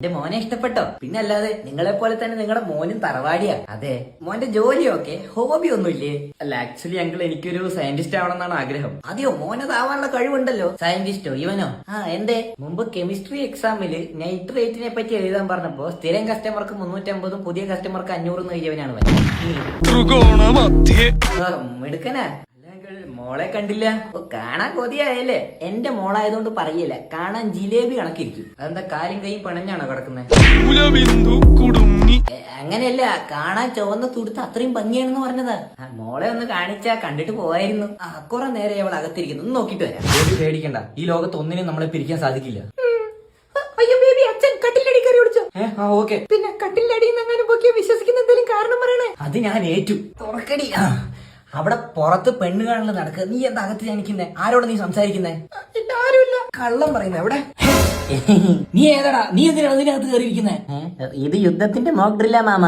എന്റെ മോനെ ഇഷ്ടപ്പെട്ടോ? പിന്നെ അല്ലാതെ നിങ്ങളെ പോലെ തന്നെ നിങ്ങളുടെ മോനും തറവാടിയാ. അതെ, മോന്റെ ജോലിയൊക്കെ ഹോബി ഒന്നുമില്ലേ? അല്ല, ആക്ച്വലി അങ്കിൾ എനിക്കൊരു സയന്റിസ്റ്റ് ആവണമെന്നാണ് ആഗ്രഹം. അതെയോ, മോനതാവാനുള്ള കഴിവുണ്ടല്ലോ. സയന്റിസ്റ്റോ? ഇവനോ? എന്തേ? മുമ്പ് കെമിസ്ട്രി എക്സാമില് നൈട്രേറ്റിനെ പറ്റി എഴുതാൻ പറഞ്ഞപ്പോ സ്ഥിരം കസ്റ്റമർക്ക് 350 പുതിയ കസ്റ്റമർക്ക് 500 എഴുതിയവനാണ് അവൻ. മിടുക്കനാ. മോളെ കണ്ടില്ല? കാണാൻ കൊതിയായല്ലേ? എന്റെ മോളായതുകൊണ്ട് പറയില്ല, കാണാൻ ജിലേബി കണക്കിരിക്കും. അതെന്താ കാലും കൈയും പിണഞ്ഞാണോ കിടക്കുന്നത്? അങ്ങനെയല്ല, കാണാൻ ചുവന്ന തുടുത്ത് അത്രയും ഭംഗിയാണെന്ന് പറഞ്ഞതാ. മോളെ ഒന്ന് കാണിച്ചാ കണ്ടിട്ട് പോവായിരുന്നു. കുറെ നേരെ അവൾ അകത്തിരിക്കുന്നു, ഒന്ന് നോക്കിട്ട് വരാം. പേടിക്കണ്ട, ഈ ലോകത്ത് ഒന്നിനും നമ്മളെ പിരിക്കാൻ സാധിക്കില്ല. അയ്യോ ബേബി, അച്ഛൻ കട്ടിലടി കയറി ഓടിച്ചോ? ഓക്കെ. പിന്നെ കട്ടിലടി വിശ്വസിക്കുന്ന എന്തെങ്കിലും കാരണം പറയണേ? അത് ഞാൻ ഏറ്റു. തുറക്കടി. അവിടെ പുറത്ത് പെണ്ണ് കാണൽ നടക്കുക, നീ എന്താ അകത്ത് ജനിക്കുന്നേ? ആരോട് നീ സംസാരിക്കുന്നേ? ആരുമില്ല. കള്ളം പറയുന്നേ എവിടെ? നീ ഏതാടാ? നീ എന്തിനാണ് അതിനകത്ത് കയറിയിരിക്കുന്നേ? ഇത് യുദ്ധത്തിന്റെ മോക്ക് ഡ്രില്ലാ മാമ.